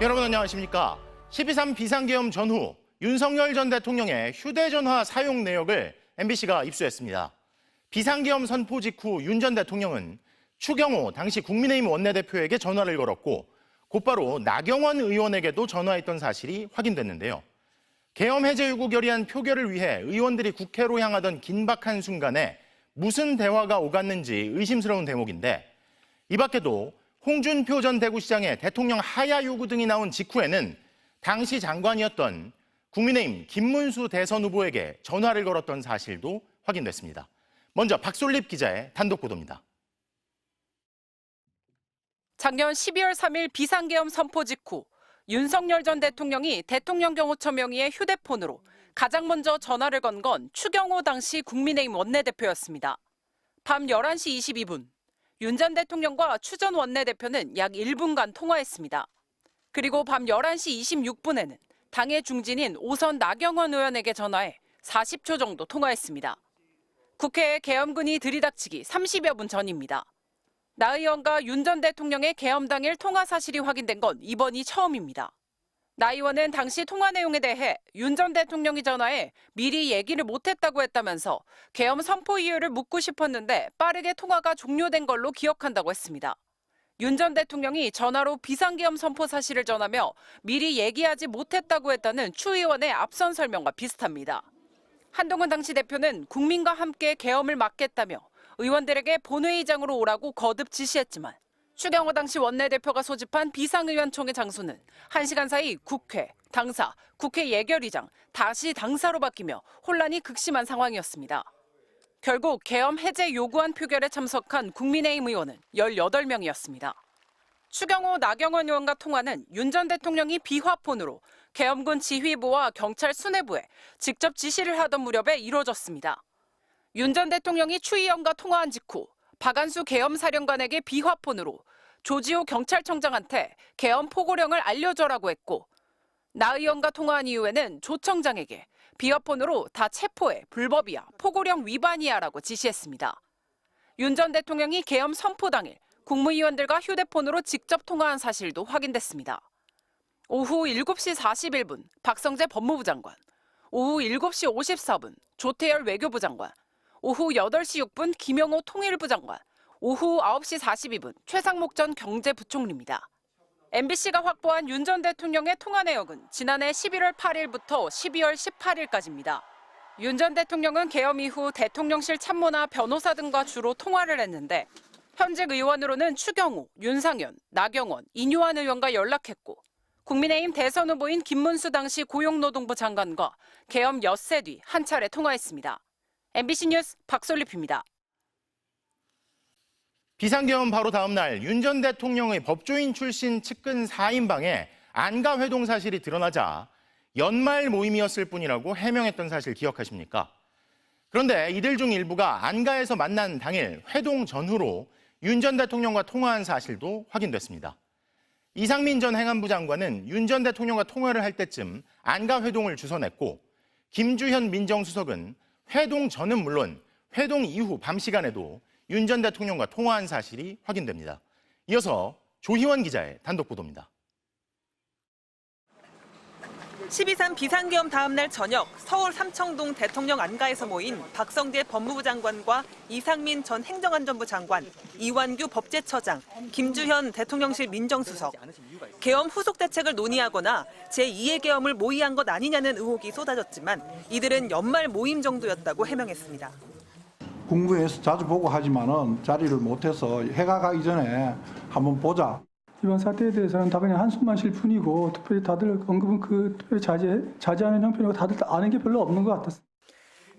여러분 안녕하십니까? 12.3 비상계엄 전후 윤석열 전 대통령의 휴대전화 사용 내역을 MBC가 입수했습니다. 비상계엄 선포 직후 윤 전 대통령은 추경호 당시 국민의힘 원내대표에게 전화를 걸었고 곧바로 나경원 의원에게도 전화했던 사실이 확인됐는데요. 계엄 해제 요구 결의안 표결을 위해 의원들이 국회로 향하던 긴박한 순간에 무슨 대화가 오갔는지 의심스러운 대목인데 이 밖에도 홍준표 전 대구시장의 대통령 하야 요구 등이 나온 직후에는 당시 장관이었던 국민의힘 김문수 대선 후보에게 전화를 걸었던 사실도 확인됐습니다. 먼저 박솔립 기자의 단독 보도입니다. 작년 12월 3일 비상계엄 선포 직후 윤석열 전 대통령이 대통령 경호처 명의의 휴대폰으로 가장 먼저 전화를 건 건 추경호 당시 국민의힘 원내대표였습니다. 밤 11시 22분, 윤 전 대통령과 추 전 원내대표는 약 1분간 통화했습니다. 그리고 밤 11시 26분에는 당의 중진인 오선 나경원 의원에게 전화해 40초 정도 통화했습니다. 국회에 계엄군이 들이닥치기 30여 분 전입니다. 나 의원과 윤 전 대통령의 계엄 당일 통화 사실이 확인된 건 이번이 처음입니다. 나 의원은 당시 통화 내용에 대해 윤 전 대통령이 전화해 미리 얘기를 못했다고 했다면서 계엄 선포 이유를 묻고 싶었는데 빠르게 통화가 종료된 걸로 기억한다고 했습니다. 윤 전 대통령이 전화로 비상계엄 선포 사실을 전하며 미리 얘기하지 못했다고 했다는 추 의원의 앞선 설명과 비슷합니다. 한동훈 당시 대표는 국민과 함께 계엄을 막겠다며 의원들에게 본회의장으로 오라고 거듭 지시했지만 추경호 당시 원내대표가 소집한 비상의원총회 장소는 1시간 사이 국회, 당사, 국회 예결위장, 다시 당사로 바뀌며 혼란이 극심한 상황이었습니다. 결국 계엄 해제 요구안 표결에 참석한 국민의힘 의원은 18명이었습니다. 추경호, 나경원 의원과 통화는 윤 전 대통령이 비화폰으로 계엄군 지휘부와 경찰 수뇌부에 직접 지시를 하던 무렵에 이루어졌습니다. 윤 전 대통령이 추 의원과 통화한 직후 박안수 계엄사령관에게 비화폰으로 조지호 경찰청장한테 계엄 포고령을 알려줘라고 했고 나 의원과 통화한 이후에는 조 청장에게 비화폰으로 다 체포해 불법이야, 포고령 위반이야라고 지시했습니다. 윤 전 대통령이 계엄 선포 당일 국무위원들과 휴대폰으로 직접 통화한 사실도 확인됐습니다. 오후 7시 41분 박성재 법무부 장관, 오후 7시 54분 조태열 외교부 장관, 오후 8시 6분 김영호 통일부 장관, 오후 9시 42분 최상목 전 경제부총리입니다. MBC가 확보한 윤 전 대통령의 통화 내역은 지난해 11월 8일부터 12월 18일까지입니다. 윤 전 대통령은 계엄 이후 대통령실 참모나 변호사 등과 주로 통화를 했는데 현직 의원으로는 추경호, 윤상현, 나경원, 인유한 의원과 연락했고 국민의힘 대선 후보인 김문수 당시 고용노동부 장관과 계엄 엿새 뒤 한 차례 통화했습니다. MBC 뉴스 박솔립입니다. 비상계엄 바로 다음 날 윤 전 대통령의 법조인 출신 측근 4인방에 안가 회동 사실이 드러나자 연말 모임이었을 뿐이라고 해명했던 사실 기억하십니까? 그런데 이들 중 일부가 안가에서 만난 당일 회동 전후로 윤 전 대통령과 통화한 사실도 확인됐습니다. 이상민 전 행안부 장관은 윤 전 대통령과 통화를 할 때쯤 안가 회동을 주선했고 김주현 민정수석은 회동 전은 물론 회동 이후 밤 시간에도 윤 전 대통령과 통화한 사실이 확인됩니다. 이어서 조희원 기자의 단독 보도입니다. 12.3 비상계엄 다음 날 저녁 서울 삼청동 대통령 안가에서 모인 박성재 법무부 장관과 이상민 전 행정안전부 장관, 이완규 법제처장, 김주현 대통령실 민정수석. 계엄 후속 대책을 논의하거나 제2의 계엄을 모의한 것 아니냐는 의혹이 쏟아졌지만 이들은 연말 모임 정도였다고 해명했습니다. 국무회에서 자주 보고 하지만은 자리를 못해서 해가 가기 전에 한번 보자. 이번 사태에 대해서는 다 그냥 한숨만 쉴 뿐이고 특별히 다들 언급은 특별히 자제하는 형편이고 다들 아는 게 별로 없는 것 같았습니다.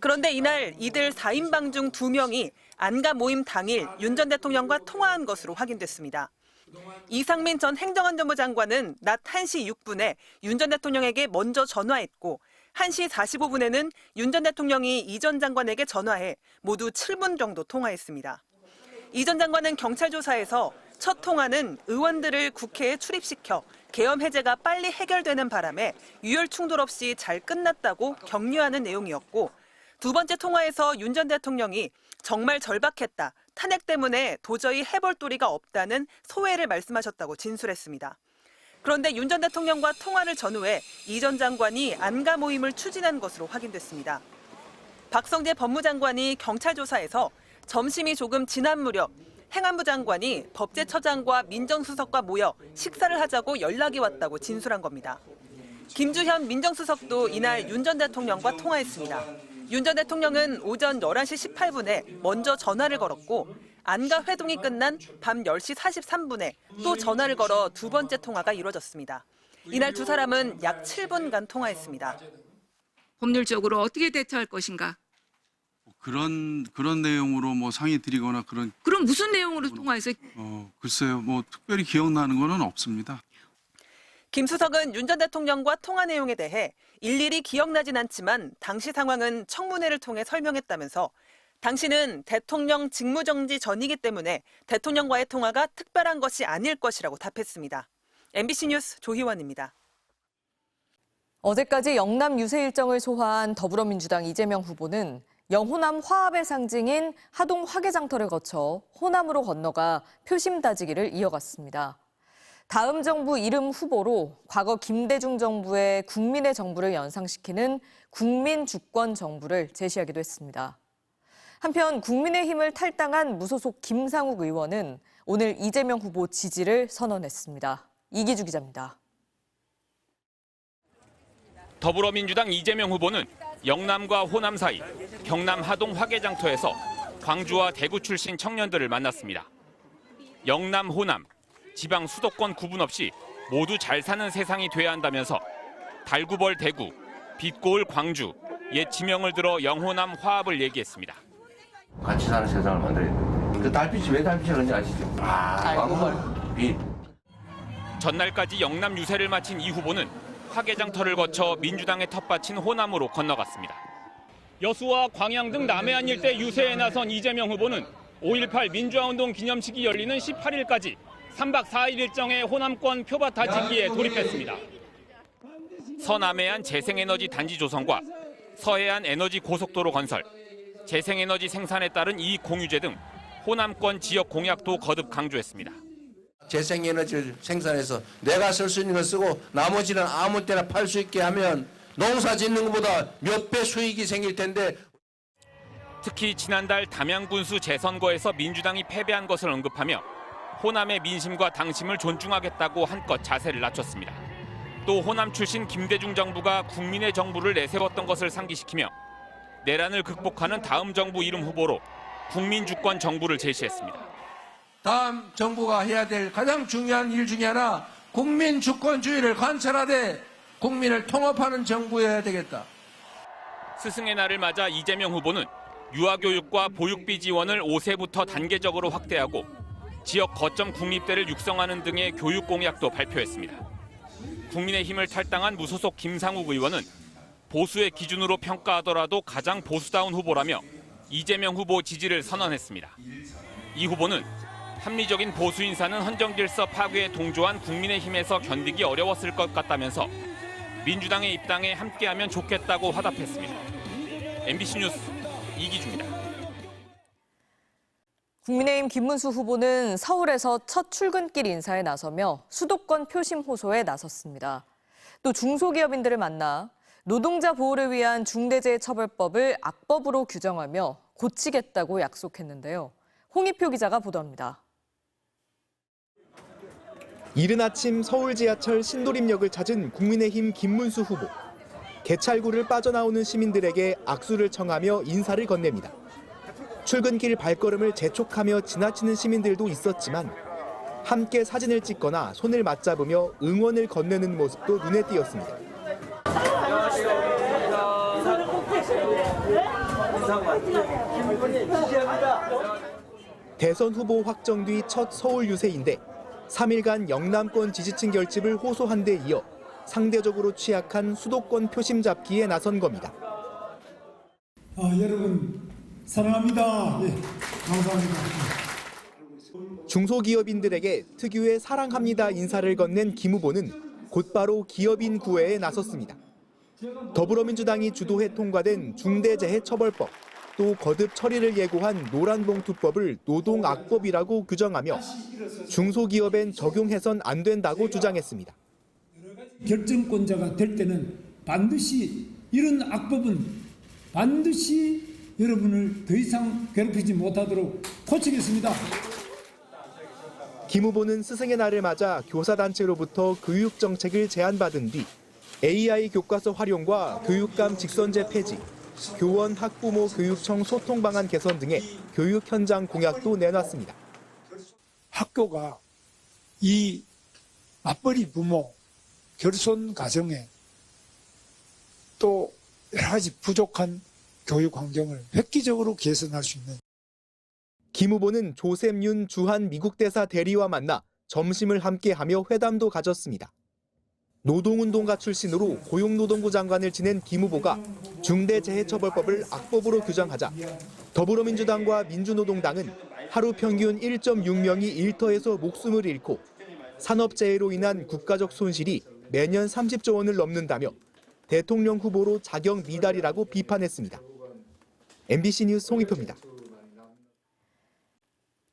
그런데 이날 이들 4인방 중 2명이 안가 모임 당일 윤 전 대통령과 통화한 것으로 확인됐습니다. 이상민 전 행정안전부 장관은 낮 1시 6분에 윤 전 대통령에게 먼저 전화했고 1시 45분에는 윤 전 대통령이 이 전 장관에게 전화해 모두 7분 정도 통화했습니다. 이 전 장관은 경찰 조사에서 첫 통화는 의원들을 국회에 출입시켜 계엄 해제가 빨리 해결되는 바람에 유혈 충돌 없이 잘 끝났다고 격려하는 내용이었고 두 번째 통화에서 윤 전 대통령이 정말 절박했다, 탄핵 때문에 도저히 해볼 도리가 없다는 소회를 말씀하셨다고 진술했습니다. 그런데 윤 전 대통령과 통화를 전후해 이 전 장관이 안가 모임을 추진한 것으로 확인됐습니다. 박성재 법무장관이 경찰 조사에서 점심이 조금 지난 무렵 행안부 장관이 법제처장과 민정수석과 모여 식사를 하자고 연락이 왔다고 진술한 겁니다. 김주현 민정수석도 이날 윤 전 대통령과 통화했습니다. 윤 전 대통령은 오전 11시 18분에 먼저 전화를 걸었고 안가 회동이 끝난 밤 10시 43분에 또 전화를 걸어 두 번째 통화가 이루어졌습니다. 이날 두 사람은 약 7분간 통화했습니다. 법률적으로 어떻게 대처할 것인가? 그런 내용으로 뭐 상의 드리거나 그런 그럼 무슨 내용으로 통화해서? 글쎄요, 뭐 특별히 기억나는 거는 없습니다. 김 수석은 윤 전 대통령과 통화 내용에 대해 일일이 기억나진 않지만 당시 상황은 청문회를 통해 설명했다면서 당시는 대통령 직무정지 전이기 때문에 대통령과의 통화가 특별한 것이 아닐 것이라고 답했습니다. MBC 뉴스 조희원입니다. 어제까지 영남 유세 일정을 소화한 더불어민주당 이재명 후보는 영호남 화합의 상징인 하동 화개장터를 거쳐 호남으로 건너가 표심 다지기를 이어갔습니다. 다음 정부 이름 후보로 과거 김대중 정부의 국민의 정부를 연상시키는 국민주권 정부를 제시하기도 했습니다. 한편 국민의힘을 탈당한 무소속 김상욱 의원은 오늘 이재명 후보 지지를 선언했습니다. 이기주 기자입니다. 더불어민주당 이재명 후보는 영남과 호남 사이 경남 하동 화개장터에서 광주와 대구 출신 청년들을 만났습니다. 영남, 호남, 지방 수도권 구분 없이 모두 잘 사는 세상이 돼야 한다면서 달구벌 대구, 빛고을 광주, 옛 지명을 들어 영호남 화합을 얘기했습니다. 같이 사는 세상을 만들어야 돼. 그 달빛이 왜 달빛이 그런지 아시죠? 광고말 빛. 전날까지 영남 유세를 마친 이 후보는 화개장터를 거쳐 민주당의 텃밭인 호남으로 건너갔습니다. 여수와 광양 등 남해안 일대 유세에 나선 이재명 후보는 5.18 민주화운동 기념식이 열리는 18일까지 3박 4일 일정의 호남권 표밭 다지기에 돌입했습니다. 서남해안 재생에너지 단지 조성과 서해안 에너지 고속도로 건설, 재생에너지 생산에 따른 이익 공유제 등 호남권 지역 공약도 거듭 강조했습니다. 재생에너지를 생산해서 내가 쓸 수 있는 걸 쓰고 나머지는 아무 때나 팔 수 있게 하면 농사 짓는 것보다 몇 배 수익이 생길 텐데. 특히 지난달 담양군수 재선거에서 민주당이 패배한 것을 언급하며 호남의 민심과 당심을 존중하겠다고 한껏 자세를 낮췄습니다. 또 호남 출신 김대중 정부가 국민의 정부를 내세웠던 것을 상기시키며 내란을 극복하는 다음 정부 이름 후보로 국민주권 정부를 제시했습니다. 다음 정부가 해야 될 가장 중요한 일 중에 하나 국민주권주의를 관철하되 국민을 통합하는 정부여야 되겠다. 스승의 날을 맞아 이재명 후보는 유아교육과 보육비 지원을 5세부터 단계적으로 확대하고 지역 거점 국립대를 육성하는 등의 교육 공약도 발표했습니다. 국민의힘을 탈당한 무소속 김상욱 의원은 보수의 기준으로 평가하더라도 가장 보수다운 후보라며 이재명 후보 지지를 선언했습니다. 이 후보는 합리적인 보수 인사는 헌정 질서 파괴에 동조한 국민의힘에서 견디기 어려웠을 것 같다면서 민주당의 입당에 함께하면 좋겠다고 화답했습니다. MBC 뉴스 이기주입니다. 국민의힘 김문수 후보는 서울에서 첫 출근길 인사에 나서며 수도권 표심 호소에 나섰습니다. 또 중소기업인들을 만나 노동자 보호를 위한 중대재해처벌법을 악법으로 규정하며 고치겠다고 약속했는데요. 홍익표 기자가 보도합니다. 이른 아침 서울 지하철 신도림역을 찾은 국민의힘 김문수 후보. 개찰구를 빠져나오는 시민들에게 악수를 청하며 인사를 건넵니다. 출근길 발걸음을 재촉하며 지나치는 시민들도 있었지만 함께 사진을 찍거나 손을 맞잡으며 응원을 건네는 모습도 눈에 띄었습니다. 대선 후보 확정 뒤 첫 서울 유세인데 3일간 영남권 지지층 결집을 호소한 데 이어 상대적으로 취약한 수도권 표심 잡기에 나선 겁니다. 여러분 사랑합니다. 네, 감사합니다. 중소기업인들에게 특유의 사랑합니다 인사를 건넨 김 후보는 곧바로 기업인 구애에 나섰습니다. 더불어민주당이 주도해 통과된 중대재해처벌법, 또 거듭 처리를 예고한 노란봉투법을 노동악법이라고 규정하며 중소기업엔 적용해선 안 된다고 주장했습니다. 결정권자가 될 때는 반드시 이런 악법은 반드시 여러분을 더 이상 괴롭히지 못하도록 고치겠습니다. 김 후보는 스승의 날을 맞아 교사단체로부터 교육정책을 제안받은 뒤 AI 교과서 활용과 교육감 직선제 폐지, 교원 학부모 교육청 소통 방안 개선 등의 교육 현장 공약도 내놨습니다. 학교가 이 맞벌이 부모 결손 가정에 또 여러 가지 부족한 교육 환경을 획기적으로 개선할 수 있는. 김 후보는 조셉 윤 주한 미국 대사 대리와 만나 점심을 함께하며 회담도 가졌습니다. 노동운동가 출신으로 고용노동부 장관을 지낸 김 후보가 중대재해처벌법을 악법으로 규정하자 더불어민주당과 민주노동당은 하루 평균 1.6명이 일터에서 목숨을 잃고 산업재해로 인한 국가적 손실이 매년 30조 원을 넘는다며 대통령 후보로 자격 미달이라고 비판했습니다. MBC 뉴스 송희표입니다.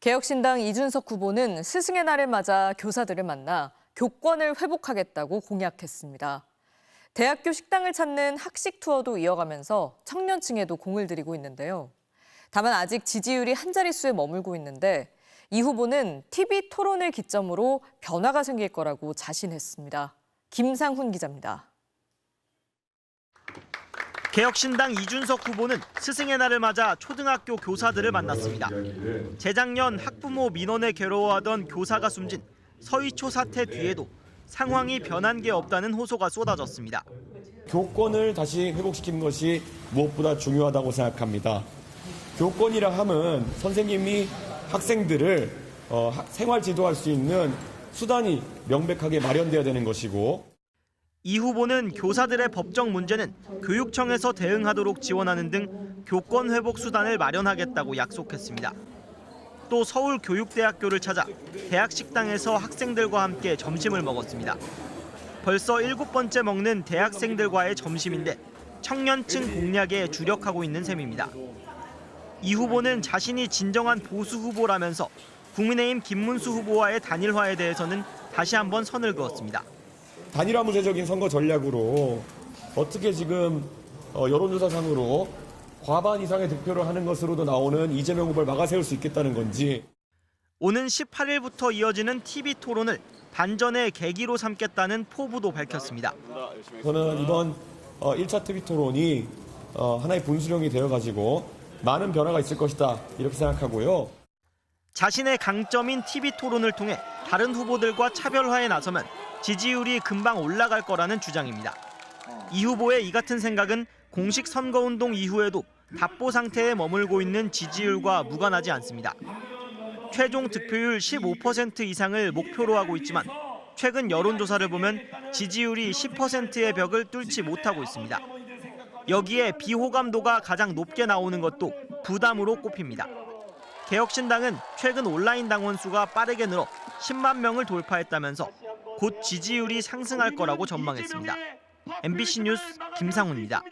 개혁신당 이준석 후보는 스승의 날을 맞아 교사들을 만나 교권을 회복하겠다고 공약했습니다. 대학교 식당을 찾는 학식 투어도 이어가면서 청년층에도 공을 들이고 있는데요. 다만 아직 지지율이 한 자릿수에 머물고 있는데 이 후보는 TV 토론을 기점으로 변화가 생길 거라고 자신했습니다. 김상훈 기자입니다. 개혁신당 이준석 후보는 스승의 날을 맞아 초등학교 교사들을 만났습니다. 재작년 학부모 민원에 괴로워하던 교사가 숨진 서희초 사태 뒤에도 상황이 변한 게 없다는 호소가 쏟아졌습니다. 교권을 다시 회복시키는 것이 무엇보다 중요하다고 생각합니다. 교권이라 함은 선생님이 학생들을 생활 지도할 수 있는 수단이 명백하게 마련돼야 되는 것이고, 이 후보는 교사들의 법적 문제는 교육청에서 대응하도록 지원하는 등 교권 회복 수단을 마련하겠다고 약속했습니다. 또 서울교육대학교를 찾아 대학 식당에서 학생들과 함께 점심을 먹었습니다. 벌써 7번째 먹는 대학생들과의 점심인데 청년층 공략에 주력하고 있는 셈입니다. 이 후보는 자신이 진정한 보수 후보라면서 국민의힘 김문수 후보와의 단일화에 대해서는 다시 한번 선을 그었습니다. 단일화 무대적인 선거 전략으로 어떻게 지금 여론조사상으로 과반 이상의 득표를 하는 것으로도 나오는 이재명 후보를 막아세울 수 있겠다는 건지. 오는 18일부터 이어지는 TV 토론을 반전의 계기로 삼겠다는 포부도 밝혔습니다. 저는 이번 1차 TV 토론이 하나의 분수령이 되어가지고 많은 변화가 있을 것이다 이렇게 생각하고요. 자신의 강점인 TV 토론을 통해 다른 후보들과 차별화에 나서면 지지율이 금방 올라갈 거라는 주장입니다. 이 후보의 이 같은 생각은 공식 선거운동 이후에도 답보 상태에 머물고 있는 지지율과 무관하지 않습니다. 최종 득표율 15% 이상을 목표로 하고 있지만 최근 여론조사를 보면 지지율이 10%의 벽을 뚫지 못하고 있습니다. 여기에 비호감도가 가장 높게 나오는 것도 부담으로 꼽힙니다. 개혁신당은 최근 온라인 당원 수가 빠르게 늘어 10만 명을 돌파했다면서 곧 지지율이 상승할 거라고 전망했습니다. MBC 뉴스 김상훈입니다.